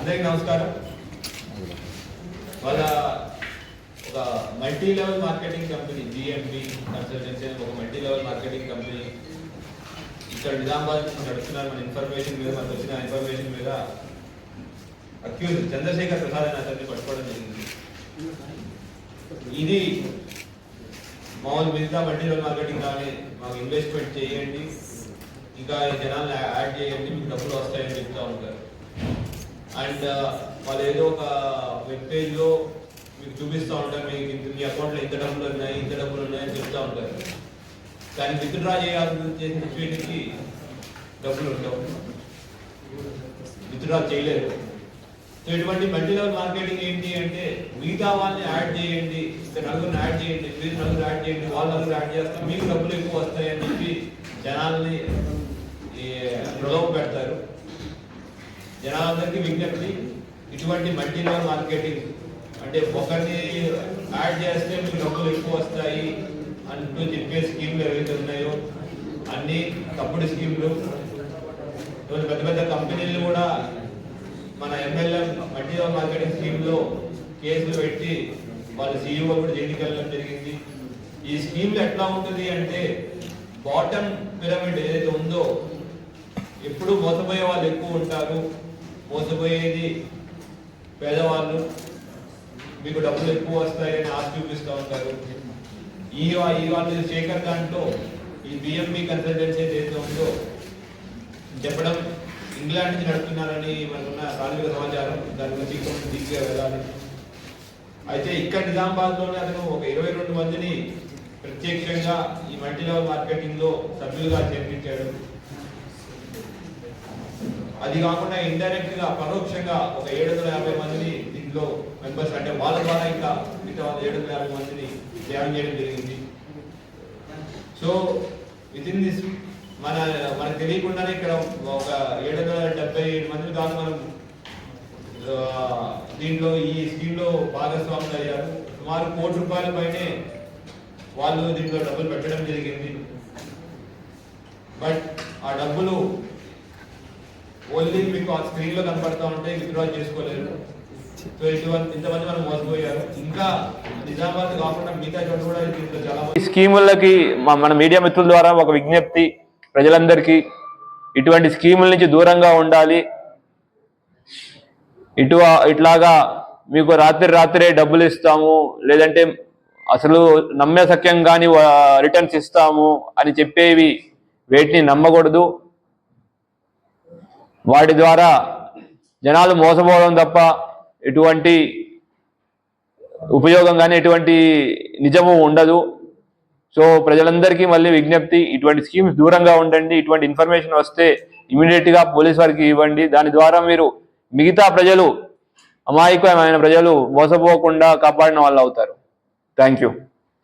అందరికీ నమస్కారం. వాళ్ళ ఒక multi level marketing company GMB consultancy ఒక మల్టీ లెవెల్ మార్కెటింగ్ కంపెనీ ఇక్కడ నిజామాబాద్ నడుస్తున్నారు. మన ఇన్ఫర్మేషన్ మీద మనకు వచ్చిన ఇన్ఫర్మేషన్ మీద అక్యూజ్ చంద్రశేఖర్ ప్రసాద్ అని అతన్ని పట్టుకోవడం జరిగింది. ఇది మామూలు మిగతా మల్టీ లెవెల్ మార్కెటింగ్ కానీ మాకు ఇన్వెస్ట్మెంట్ చేయండి, ఇంకా జనాలను యాడ్ చేయండి, మీకు డబ్బులు వస్తాయని చెప్తూ ఉంటారు. అండ్ వాళ్ళు ఏదో ఒక వెబ్ పేజ్లో మీకు చూపిస్తూ ఉంటారు, మీకు మీ అకౌంట్లో ఇంత డబ్బులు ఉన్నాయని చెప్తూ ఉంటారు. కానీ విత్డ్రా చేయాల్సిన చేసిన సిచ్యువేషన్కి డబ్బులు ఉండవు, విత్డ్రా చేయలేరు. సో ఇటువంటి మల్టీ లెవెల్ మార్కెటింగ్ ఏంటి అంటే మిగతా వాళ్ళని యాడ్ చేయండి, నలుగురిని యాడ్ చేయండి, మీరు నలుగురు యాడ్ చేయండి, వాళ్ళు నలుగురు యాడ్ చేస్తాం, మీకు డబ్బులు ఎక్కువ వస్తాయని చెప్పి జనాల్ని ప్రలోభ పెడతారు. జనాలందరికీ విజ్ఞప్తి, ఇటువంటి మల్టీ లెవెల్ మార్కెటింగ్ అంటే ఒకరిని యాడ్ చేస్తే మీకు డబ్బులు ఎక్కువ వస్తాయి అంటూ చెప్పే స్కీమ్లు ఏవైతే ఉన్నాయో అన్ని తప్పుడు స్కీమ్లు. పెద్ద పెద్ద కంపెనీలు కూడా మన ఎంఎల్ఎం మల్టీ లెవెల్ మార్కెటింగ్ స్కీమ్లో కేసులు పెట్టి వాళ్ళ సీఈఓ కూడా జైలుకి వెళ్ళడం జరిగింది. ఈ స్కీమ్లు ఎట్లా ఉంటుంది అంటే బాటమ్ పిరమిడ్ ఏదైతే ఉందో ఎప్పుడు మోసపోయే వాళ్ళు ఎక్కువ ఉంటారు, మోసపోయేది పేదవాళ్ళు, మీకు డబ్బులు ఎక్కువ వస్తాయని ఆశ చూపిస్తూ ఉంటారు. ఈ వాళ్ళు శేఖర్ దాంట్లో ఈ బిఎంబి కన్సల్టెన్సీ ఏదైతే ఉందో చెప్పడం ఇంగ్లాండ్ నుంచి నడుపుతున్నారని మనకున్న ప్రాథమిక సమాచారం. దాని గురించి కొంచెం డీప్గా వెళ్ళాలి. అయితే ఇక్కడ నిజామాబాద్లోనే అతను ఒక 22 మందిని ప్రత్యక్షంగా ఈ మల్టీ లెవెల్ మార్కెటింగ్ లో సభ్యులుగా చేర్పించాడు. అది కాకుండా ఇండైరెక్ట్ గా పరోక్షంగా ఒక 750 మందిని దీంట్లో మెంబర్స్ అంటే వాళ్ళ ద్వారా ఇంకా మిగతా 750 మందిని జాయిన్ చేయడం జరిగింది. సో విత్ ఇన్ దిస్ మనకు తెలియకుండానే ఇక్కడ ఒక 777 మంది దాకా మనం దీంట్లో ఈ స్కీమ్ లో భాగస్వాములు అయ్యారు. సుమారు ₹1 కోటి పైనే వాళ్ళు దీంట్లో డబ్బులు పెట్టడం జరిగింది. బట్ ఆ డబ్బులు ఓన్లీ మీకు ఆ స్క్రీన్ లో కనపడతా ఉంటే విత్డ్రా చేసుకోలేరు. సో ఇంతమంది మనం మోసపోయారు. ఇంకా నిజామాబాద్ కాకుండా మిగతా చోట్ల కూడా దీంట్లో చాలా స్కీములకి మన మీడియా మిత్రుల ద్వారా ఒక విజ్ఞప్తి, ప్రజలందరికీ ఇటువంటి స్కీముల నుంచి దూరంగా ఉండాలి. ఇట్లాగా మీకు రాత్రే డబ్బులు ఇస్తాము, లేదంటే అసలు నమ్మే సఖ్యం కానీ రిటర్న్స్ ఇస్తాము అని చెప్పేవి వేటిని నమ్మకూడదు. వాటి ద్వారా జనాలు మోసపోవడం తప్ప ఎటువంటి ఉపయోగం కానీ ఎటువంటి నిజము ఉండదు. సో ప్రజలందరికీ మళ్ళీ విజ్ఞప్తి, ఇటువంటి స్కీమ్స్ దూరంగా ఉండండి. ఇటువంటి ఇన్ఫర్మేషన్ వస్తే ఇమీడియట్గా పోలీస్ వారికి ఇవ్వండి. దాని ద్వారా మీరు మిగతా ప్రజలు, అమాయకమైన ప్రజలు మోసపోకుండా కాపాడిన వాళ్ళు అవుతారు. Thank you.